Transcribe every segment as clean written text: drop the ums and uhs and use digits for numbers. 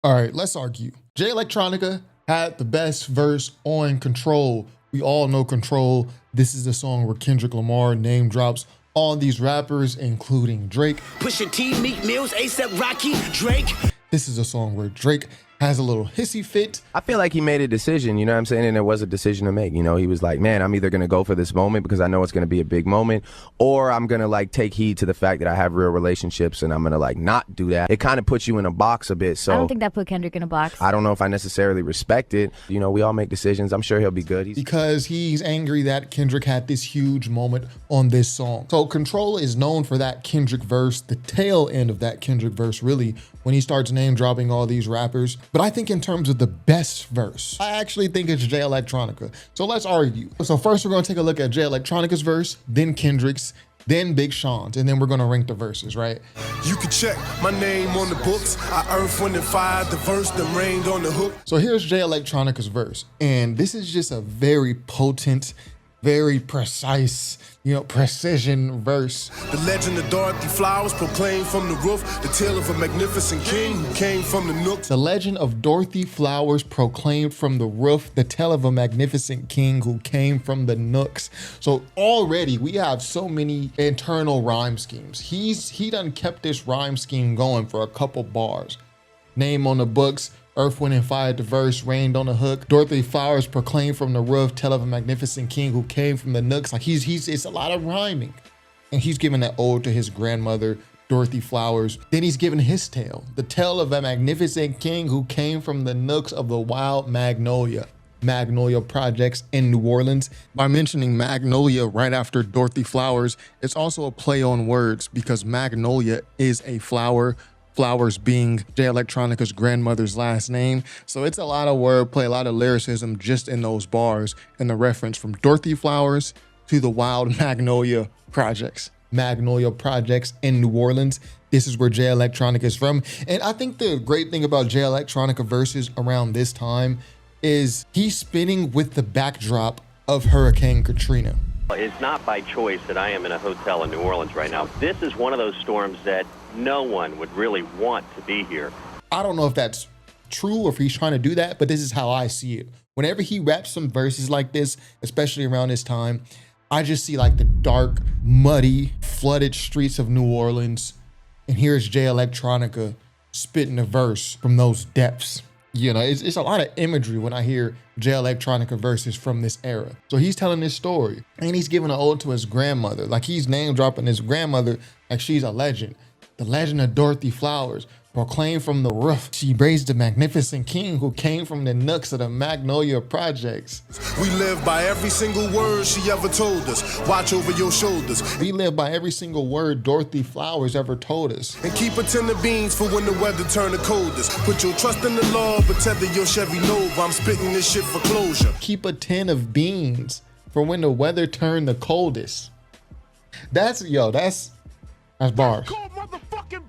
All right, let's argue. Jay Electronica had the best verse on Control. We all know Control. This is the song where Kendrick Lamar name drops all these rappers, including Drake. Pusha T, Meek Mills, A$AP Rocky, Drake. This is a song where Drake has a little hissy fit. I feel like he made a decision, you know what I'm saying? And there was a decision to make, you know? He was like, man, I'm either gonna go for this moment because I know it's gonna be a big moment, or I'm gonna like take heed to the fact that I have real relationships and I'm gonna like not do that. It kind of puts you in a box a bit, so. I don't think that put Kendrick in a box. I don't know if I necessarily respect it. You know, we all make decisions. I'm sure he'll be good. Because he's angry that Kendrick had this huge moment on this song. So Control is known for that Kendrick verse, the tail end of that Kendrick verse, really, when he starts name dropping all these rappers. But I think in terms of the best verse, I actually think it's Jay Electronica. So let's argue. So first we're gonna take a look at Jay Electronica's verse, then Kendrick's, then Big Sean's, and then we're gonna rank the verses, right? You can check my name on the books. I earth, wind, and fire, the verse that rained on the hook. So here's Jay Electronica's verse, and this is just a very potent, very precise, you know, precision verse. The legend of Dorothy Flowers proclaimed from the roof, the tale of a magnificent king who came from the nooks. The legend of Dorothy Flowers proclaimed from the roof, the tale of a magnificent king who came from the nooks. So already we have so many internal rhyme schemes. He done kept this rhyme scheme going for a couple bars. Name on the books, earth, wind, and fire, the verse, rained on the hook. Dorothy Flowers proclaimed from the roof, tell of a magnificent king who came from the nooks. Like it's a lot of rhyming. And he's giving that ode to his grandmother, Dorothy Flowers. Then he's giving his tale, the tale of a magnificent king who came from the nooks of the wild Magnolia projects in New Orleans. By mentioning Magnolia right after Dorothy Flowers, it's also a play on words because Magnolia is a flower, Flowers being Jay Electronica's grandmother's last name. So it's a lot of wordplay, a lot of lyricism just in those bars, and the reference from Dorothy Flowers to the wild Magnolia projects in New Orleans. This is where Jay Electronica is from. And I think the great thing about Jay Electronica verses around this time is he's spinning with the backdrop of Hurricane Katrina. It's not by choice that I am in a hotel in New Orleans right now. This is one of those storms that no one would really want to be here. I don't know if that's true or if he's trying to do that, but this is how I see it. Whenever he raps some verses like this, especially around this time, I just see like the dark, muddy, flooded streets of New Orleans. And here's Jay Electronica spitting a verse from those depths. You know, it's a lot of imagery when I hear Jay Electronica verses from this era. So he's telling this story and he's giving an ode to his grandmother. Like he's name dropping his grandmother like she's a legend. The legend of Dorothy Flowers proclaimed from the roof. She raised the magnificent king who came from the nooks of the Magnolia projects. We live by every single word she ever told us. Watch over your shoulders. We live by every single word Dorothy Flowers ever told us. And keep a tin of beans for when the weather turn the coldest. Put your trust in the Lord, but tether your Chevy Nova. I'm spitting this shit for closure. Keep a tin of beans for when the weather turn the coldest. That's bars.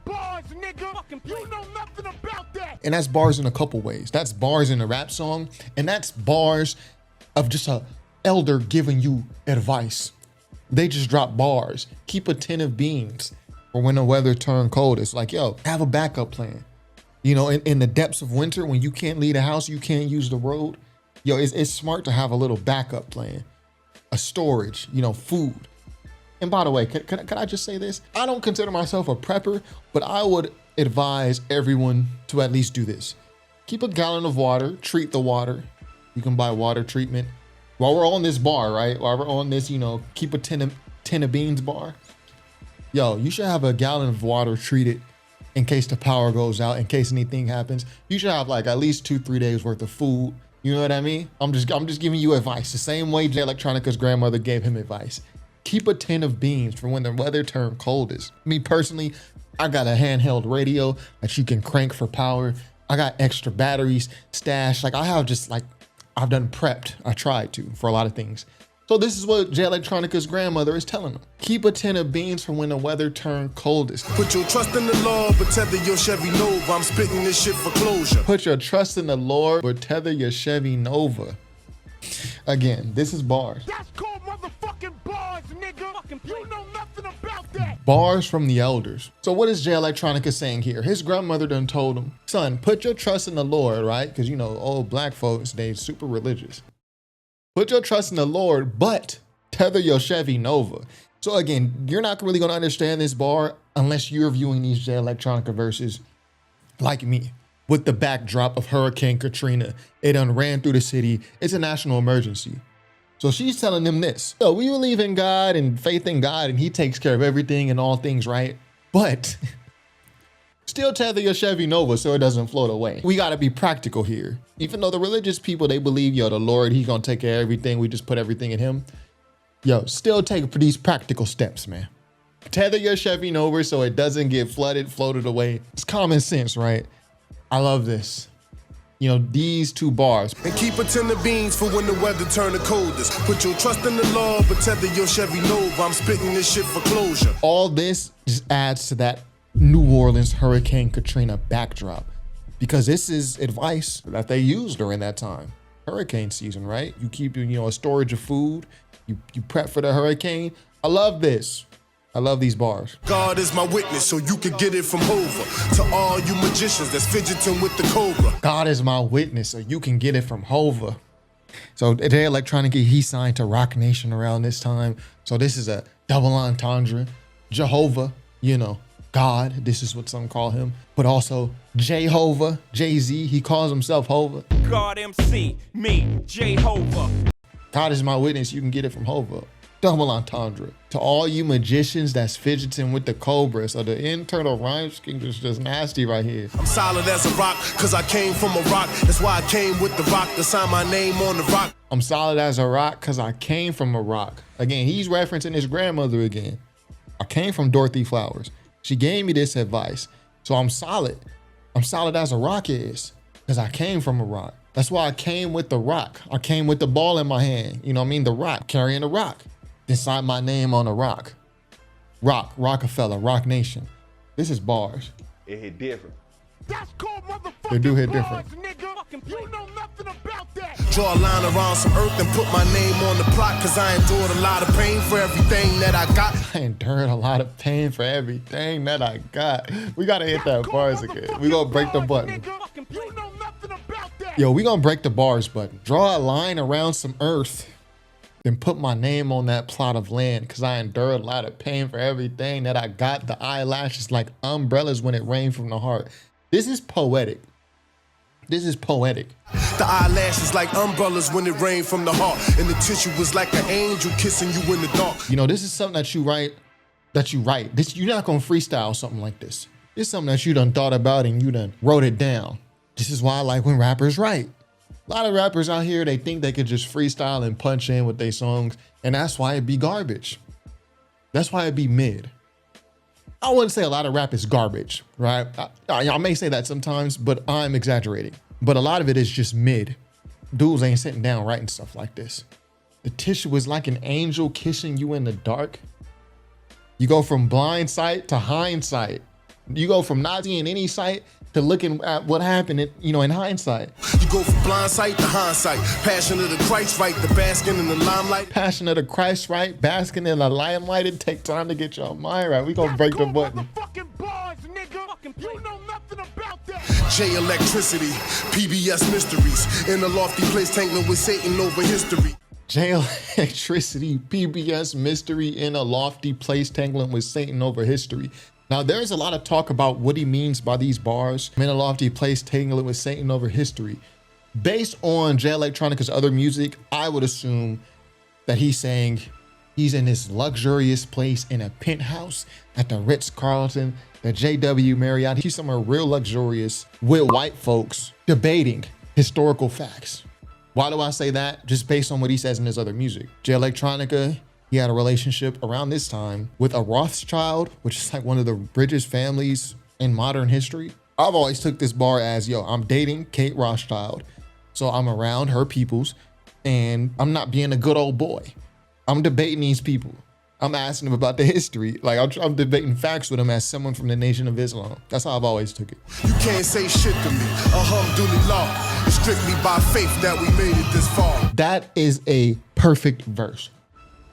Bars, nigga. You know nothing about that. And that's bars in a couple ways. That's bars in a rap song, and that's bars of just a elder giving you advice. They just drop bars. Keep a tin of beans for when the weather turn cold. It's like, yo, have a backup plan. You know, in the depths of winter, when you can't leave the house, you can't use the road. Yo, it's smart to have a little backup plan, a storage, you know, food. And by the way, can I just say this? I don't consider myself a prepper, but I would advise everyone to at least do this. Keep a gallon of water, treat the water. You can buy water treatment. While we're on this bar, right? While we're on this, you know, keep a tin of beans bar. Yo, you should have a gallon of water treated in case the power goes out, in case anything happens. You should have like at least 2-3 days worth of food. You know what I mean? I'm just giving you advice. The same way Jay Electronica's grandmother gave him advice. Keep a tin of beans for when the weather turns coldest. Me personally, I got a handheld radio that you can crank for power. I got extra batteries stashed. Like I've done prepped. I tried to for a lot of things. So this is what Jay Electronica's grandmother is telling him. Keep a tin of beans for when the weather turns coldest. Put your trust in the Lord, but tether your Chevy Nova. I'm spitting this shit for closure. Put your trust in the Lord, but tether your Chevy Nova. Again, this is bars. That's called motherfucking bars, nigga. You know nothing about that. Bars from the elders. So what is Jay Electronica saying here? His grandmother done told him, son, put your trust in the Lord, right? Because you know, old black folks, they super religious. Put your trust in the Lord, but tether your Chevy Nova. So again, you're not really gonna understand this bar unless you're viewing these Jay Electronica verses like me, with the backdrop of Hurricane Katrina. It done ran through the city. It's a national emergency. So she's telling them this. So we believe in God and faith in God, and he takes care of everything and all things, right? But still tether your Chevy Nova so it doesn't float away. We gotta be practical here. Even though the religious people, they believe, yo, the Lord, he's gonna take care of everything. We just put everything in him. Yo, still take these practical steps, man. Tether your Chevy Nova so it doesn't get flooded, floated away. It's common sense, right? I love this. You know, these two bars. And keep a tin of beans for when the weather turn the coldest. Put your trust in the Lord, but tether your Chevy Nova. I'm spitting this shit for closure. All this just adds to that New Orleans Hurricane Katrina backdrop, because this is advice that they used during that time. Hurricane season, right? You keep, you know, a storage of food. You prep for the hurricane. I love this. I love these bars. God is my witness, so you can get it from Hova. To all you magicians that's fidgeting with the cobra. God is my witness, so you can get it from Hova. So Jay Electronica, he signed to RocNation around this time. So this is a double entendre. Jehovah, you know, God, this is what some call him. But also Jehovah, Jay-Z, he calls himself Hova. God MC, me, Jehovah. God is my witness, you can get it from Hova. Double entendre. To all you magicians that's fidgeting with the cobra. So the internal rhyme scheme is just nasty right here. I'm solid as a rock, cause I came from a rock. That's why I came with the rock to sign my name on the rock. I'm solid as a rock cause I came from a rock. Again, he's referencing his grandmother again. I came from Dorothy Flowers. She gave me this advice. So I'm solid. I'm solid as a rock is, cause I came from a rock. That's why I came with the rock. I came with the ball in my hand. You know what I mean? The rock, carrying the rock. Then sign my name on a rock. Rock, Rockefeller, RocNation. This is bars. It hit different. That's called motherfucking They do hit bars, different. nigga. You know nothing about that. Draw a line around some earth and put my name on the plot, cause I endured a lot of pain for everything that I got. I endured a lot of pain for everything that I got. We gotta hit that bars again. We gonna break the button. You know nothing about that. Yo, we gonna break the bars button. Draw a line around some earth, then put my name on that plot of land, because I endured a lot of pain for everything that I got. The eyelashes like umbrellas when it rained from the heart. This is poetic. This is poetic. The eyelashes like umbrellas when it rained from the heart. And the tissue was like an angel kissing you in the dark. You know, this is something that you write. This, you're not gonna freestyle something like this. It's something that you done thought about and you done wrote it down. This is why I like when rappers write. A lot of rappers out here, they think they could just freestyle and punch in with their songs, and that's why it be garbage. That's why it be mid. I wouldn't say a lot of rap is garbage, right? I may say that sometimes, but I'm exaggerating. But a lot of it is just mid. Dudes ain't sitting down writing stuff like this. The tissue is like an angel kissing you in the dark. You go from blind sight to hindsight. You go from not seeing any sight to looking at what happened, in hindsight. You go from blind sight to hindsight. Passion of the Christ, right? The basking in the limelight. Passion of the Christ, right? Basking in the limelight. It take time to get your mind right. We gonna break the button. Motherfucking bars, nigga. You know nothing about that. J Electricity, PBS Mysteries. In a lofty place, tangling with Satan over history. J Electricity, PBS Mystery, in a lofty place, tangling with Satan over history. Now, there's a lot of talk about what he means by these bars. In a lofty place, tangling with Satan over history. Based on Jay Electronica's other music, I would assume that he's saying he's in this luxurious place in a penthouse at the Ritz-Carlton, the JW Marriott. He's somewhere real luxurious with white folks debating historical facts. Why do I say that? Just based on what he says in his other music. Jay Electronica, he had a relationship around this time with a Rothschild, which is like one of the richest families in modern history. I've always took this bar as, yo, I'm dating Kate Rothschild. So I'm around her peoples and I'm not being a good old boy. I'm debating these people. I'm asking them about the history. Like I'm debating facts with them as someone from the Nation of Islam. That's how I've always took it. You can't say shit to me. Alhamdulillah. It's strictly by faith that we made it this far. That is a perfect verse.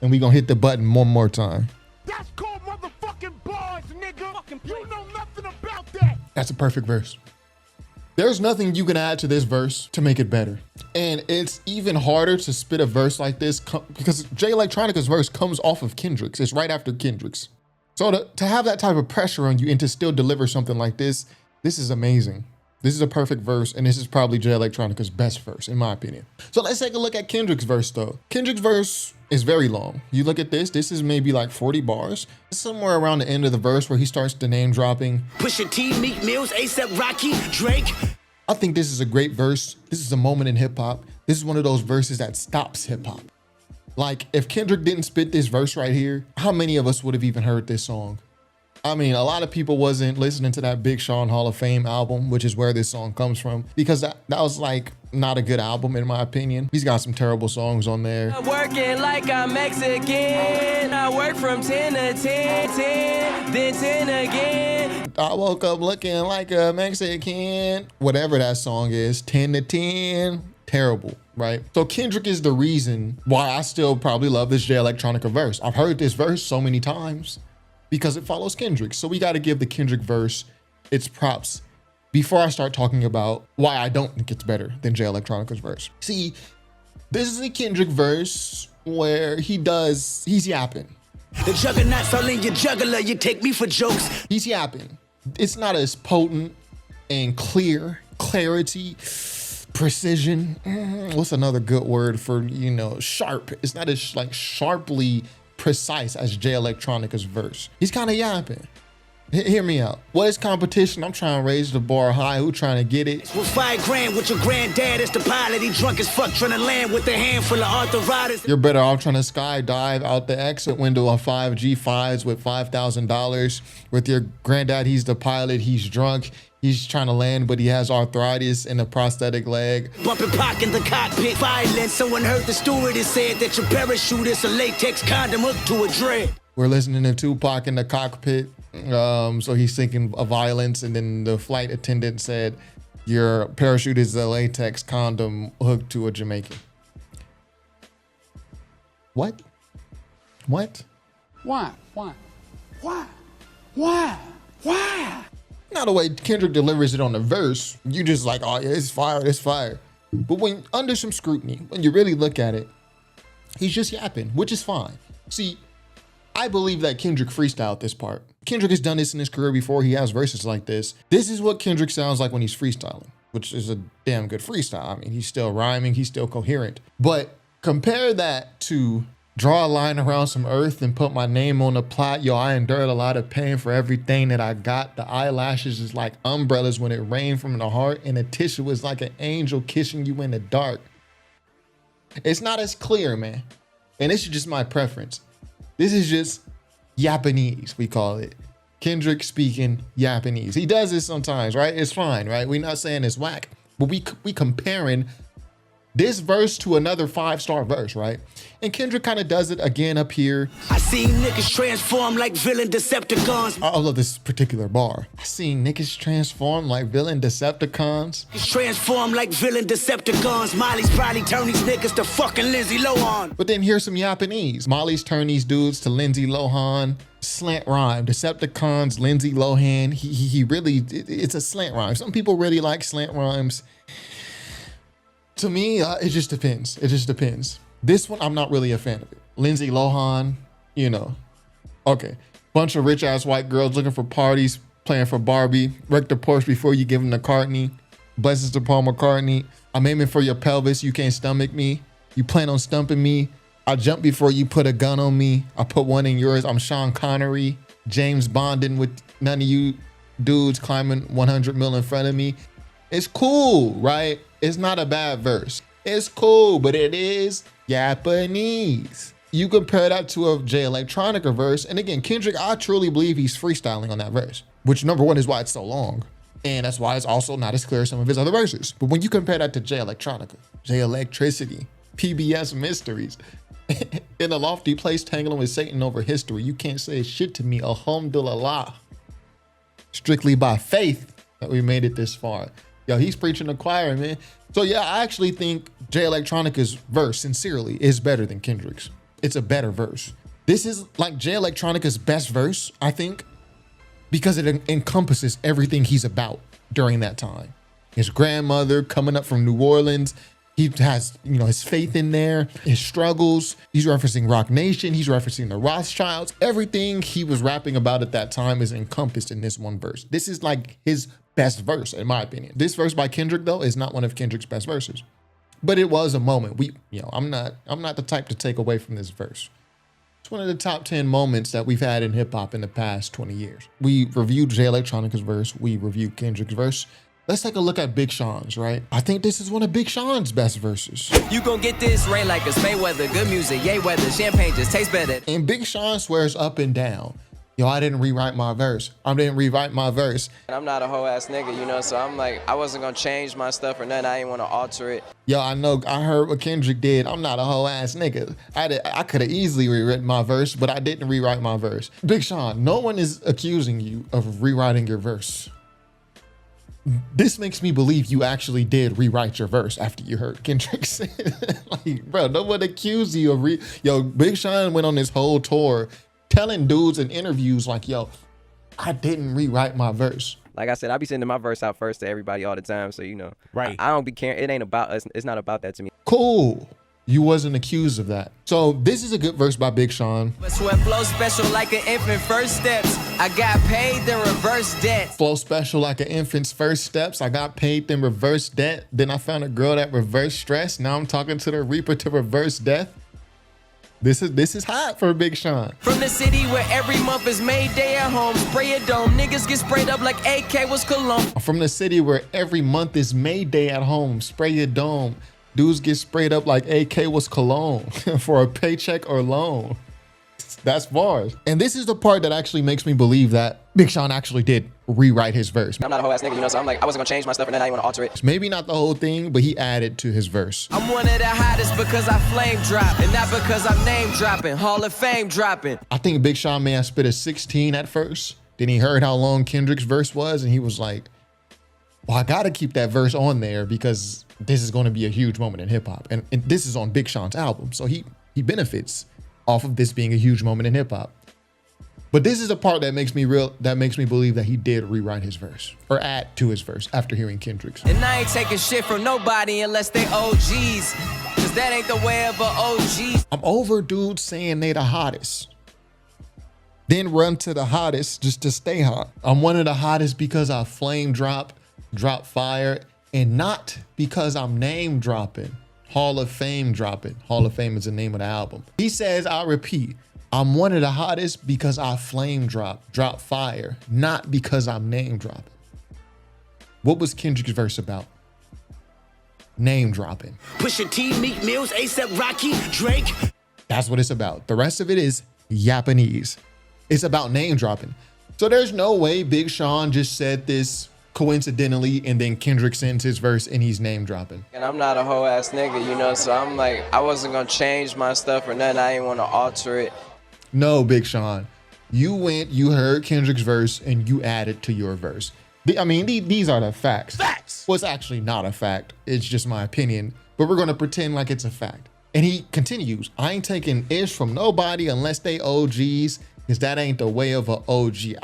And we gonna hit the button one more time. That's called motherfucking That's a perfect verse. There's nothing you can add to this verse to make it better. And it's even harder to spit a verse like this because Jay Electronica's verse comes off of Kendrick's. It's right after Kendrick's. So to have that type of pressure on you and to still deliver something like this is amazing. This is a perfect verse, and this is probably Jay Electronica's best verse, in my opinion. So let's take a look at Kendrick's verse, though. Kendrick's verse is very long. You look at this is maybe like 40 bars. It's somewhere around the end of the verse where he starts the name dropping. Pusha T, Meek Mills, ASAP Rocky, Drake. I think this is a great verse. This is a moment in hip hop. This is one of those verses that stops hip hop. Like, if Kendrick didn't spit this verse right here, how many of us would have even heard this song? I mean, a lot of people wasn't listening to that Big Sean Hall of Fame album, which is where this song comes from, because that was like not a good album in my opinion. He's got some terrible songs on there. Working like I'm Mexican. I work from 10 to 10, 10, then 10 again. I woke up looking like a Mexican. Whatever that song is, 10 to 10. Terrible, right? So Kendrick is the reason why I still probably love this Jay Electronica verse. I've heard this verse so many times because it follows Kendrick. So we got to give the Kendrick verse its props before I start talking about why I don't think it's better than Jay Electronica's verse. See, this is a Kendrick verse where he's yapping. The juggernauts all in your juggler, you take me for jokes. He's yapping. It's not as potent and clarity, precision. What's another good word for, sharp? It's not as like sharply precise as Jay Electronica's verse. He's kind of yapping. Hear me out. What is competition? I'm trying to raise the bar high. Who trying to get it? With $5 grand with your granddad as the pilot. He drunk as fuck trying to land with a handful of arthritis. You're better off trying to skydive out the exit window on 5 G5s with $5,000. With your granddad, he's the pilot. He's drunk. He's trying to land, but he has arthritis in a prosthetic leg. Bumping Pac in the cockpit. Violence. Someone heard the stewardess said that your parachute is a latex condom hooked to a dread. We're listening to Tupac in the cockpit. So he's thinking of violence, and then the flight attendant said, your parachute is a latex condom hooked to a Jamaican. What? What? Why? Now the way Kendrick delivers it on the verse, you just like, oh yeah, it's fire. But when under some scrutiny, when you really look at it, he's just yapping, which is fine. See, I believe that Kendrick freestyled this part. Kendrick has done this in his career before. He has verses like this. This is what Kendrick sounds like when he's freestyling, which is a damn good freestyle. I mean, he's still rhyming, he's still coherent. But compare that to draw a line around some earth and put my name on the plot. Yo, I endured a lot of pain for everything that I got. The eyelashes is like umbrellas when it rained from the heart, and the tissue is like an angel kissing you in the dark. It's not as clear, man. And this is just my preference. This is just YAPANESE, we call it. Kendrick speaking YAPANESE. He does this sometimes, right? It's fine, right? We're not saying it's whack, but we comparing this verse to another 5-star verse, right? And Kendrick kind of does it again up here. I seen niggas transform like Villain Decepticons. I love this particular bar. I seen niggas transform like Villain Decepticons. Transform like Villain Decepticons. Molly's probably turn these niggas to fucking Lindsay Lohan. But then here's some YAPANESE. Molly's turn these dudes to Lindsay Lohan. Slant rhyme. Decepticons, Lindsay Lohan. He really, it's a slant rhyme. Some people really like slant rhymes. To me, it just depends. It just depends. This one, I'm not really a fan of it. Lindsay Lohan, Okay. Bunch of rich ass white girls looking for parties, playing for Barbie. Wreck the Porsche before you give them the McCartney. Blessings to Paul McCartney. I'm aiming for your pelvis. You can't stomach me. You plan on stumping me. I jump before you put a gun on me. I put one in yours. I'm Sean Connery. James Bonding with none of you dudes climbing 100 mil in front of me. It's cool, right? It's not a bad verse. It's cool, but it is YAPANESE. You compare that to a Jay Electronica verse, and again, Kendrick, I truly believe he's freestyling on that verse, which number one is why it's so long. And that's why it's also not as clear as some of his other verses. But when you compare that to Jay Electronica, Jay Electricity, PBS Mysteries, in a lofty place tangling with Satan over history, you can't say shit to me, alhamdulillah. Strictly by faith that we made it this far. Yo, he's preaching the choir, man. So yeah, I actually think Jay Electronica's verse, sincerely, is better than Kendrick's. It's a better verse. This is like Jay Electronica's best verse, I think. because it encompasses everything he's about during that time. His grandmother coming up from New Orleans. He has, you know, his faith in there, his struggles. He's referencing RocNation. He's referencing the Rothschilds. Everything he was rapping about at that time is encompassed in this one verse. This is like his best verse, in my opinion. This verse by Kendrick, though, is not one of Kendrick's best verses, but it was a moment. I'm not the type to take away from this verse. It's one of the top 10 moments that we've had in hip hop in the past 20 years. We reviewed Jay Electronica's verse. We reviewed Kendrick's verse. Let's take a look at Big Sean's, right? I think this is one of Big Sean's best verses. You gon' get this rain like it's Mayweather. Good music, yay weather. Champagne just tastes better. And Big Sean swears up and down, yo, I didn't rewrite my verse. I didn't rewrite my verse. I'm not a whole ass nigga, you know, so I'm like, I wasn't gonna change my stuff or nothing. I didn't want to alter it. Yo, I know, I heard what Kendrick did. I'm not a whole ass nigga. I could have easily rewritten my verse, but I didn't rewrite my verse. Big Sean, no one is accusing you of rewriting your verse. This makes me believe you actually did rewrite your verse after you heard Kendrick say it. Like, bro, no one accused you of yo, Big Sean went on this whole tour telling dudes in interviews like, yo, I didn't rewrite my verse. Like I said, I be sending my verse out first to everybody all the time, so you know. Right. I don't be caring. It ain't about us. It's not about that to me. Cool. You wasn't accused of that. So this is a good verse by Big Sean. Sweat flow special like an infant first steps. I got paid the reverse debt. Flow special like an infant's first steps. I got paid then reverse debt. Then I found a girl that reversed stress. Now I'm talking to the reaper to reverse death. This is hot for Big Sean. From the city where every month is May Day at home. Spray a dome. Niggas get sprayed up like AK was cologne. From the city where every month is May Day at home. Spray your dome. Dudes get sprayed up like AK was cologne for a paycheck or loan. That's bars. And this is the part that actually makes me believe that Big Sean actually did rewrite his verse. I'm not a whole ass nigga, you know, so I'm like, I wasn't gonna change my stuff and then I didn't want to alter it. Maybe not the whole thing, but he added to his verse. I'm one of the hottest because I flame drop, and not because I'm name dropping, Hall of Fame dropping. I think Big Sean may have spit a 16 at first. Then he heard how long Kendrick's verse was, and he was like, well, I gotta keep that verse on there because this is gonna be a huge moment in hip hop. And this is on Big Sean's album. So he benefits off of this being a huge moment in hip hop. But this is a part that makes me believe that he did rewrite his verse or add to his verse after hearing Kendrick's. And I ain't taking shit from nobody unless they OGs, cause that ain't the way of a OG. I'm over dudes saying they the hottest, then run to the hottest just to stay hot. I'm one of the hottest because I flame drop fire, and not because I'm name dropping, Hall of Fame dropping. Hall of Fame is the name of the album. He says, I'll repeat, I'm one of the hottest because I flame drop fire, not because I'm name dropping. What was Kendrick's verse about? Name dropping. Pusha T, Meek Mills, A$AP Rocky, Drake. That's what it's about. The rest of it is YAPANESE. It's about name dropping. So there's no way Big Sean just said this coincidentally and then Kendrick sends his verse and he's name dropping. And I'm not a whole ass nigga, you know, so I'm like, I wasn't gonna change my stuff or nothing. I didn't want to alter it. No, Big Sean, you heard Kendrick's verse and you added to your verse. I mean, these are the facts. Facts! Well, it's actually not a fact. It's just my opinion, but we're gonna pretend like it's a fact. And he continues, I ain't taking ish from nobody unless they OGs, because that ain't the way of a OG.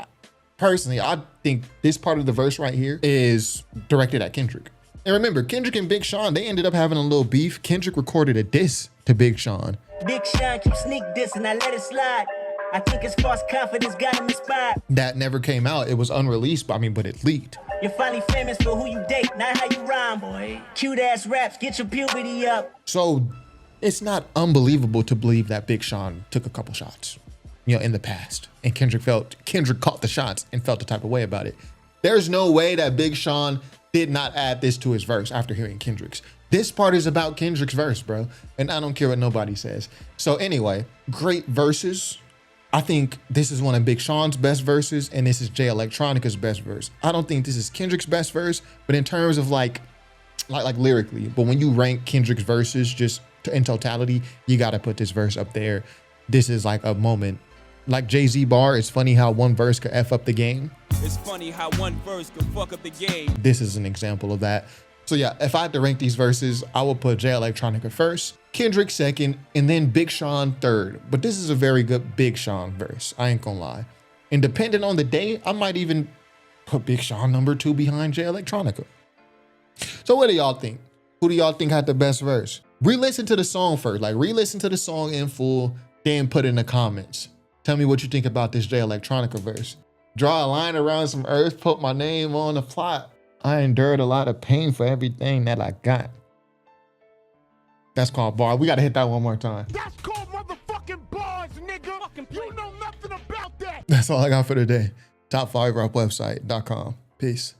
Personally, I think this part of the verse right here is directed at Kendrick. And remember, Kendrick and Big Sean, they ended up having a little beef. Kendrick recorded a diss to Big Sean. Big Sean keep sneak dissing, I let it slide. I think his false confidence got him inspired. That never came out. It was unreleased, but it leaked. You're finally famous for who you date, not how you rhyme, boy. Cute ass raps, get your puberty up. So it's not unbelievable to believe that Big Sean took a couple shots, in the past. And Kendrick caught the shots and felt the type of way about it. There's no way that Big Sean did not add this to his verse after hearing Kendrick's. This part is about Kendrick's verse, bro. And I don't care what nobody says. So anyway, great verses. I think this is one of Big Sean's best verses, and this is Jay Electronica's best verse. I don't think this is Kendrick's best verse, but in terms of like lyrically, but when you rank Kendrick's verses just in totality, you gotta put this verse up there. This is like a moment. Like Jay-Z bar, it's funny how one verse could F up the game. It's funny how one verse can fuck up the game. This is an example of that. So yeah, if I had to rank these verses, I would put Jay Electronica first, Kendrick second, and then Big Sean third. But this is a very good Big Sean verse, I ain't gonna lie. And depending on the day, I might even put Big Sean #2 behind Jay Electronica. So what do y'all think? Who do y'all think had the best verse? Re-listen to the song first. Like, re-listen to the song in full, then put in the comments. Tell me what you think about this Jay Electronica verse. Draw a line around some earth, put my name on the plot. I endured a lot of pain for everything that I got. That's called bar. We gotta hit that one more time. That's called motherfucking bars, nigga. You know nothing about that. That's all I got for today. Top5rapwebsite.com. Peace.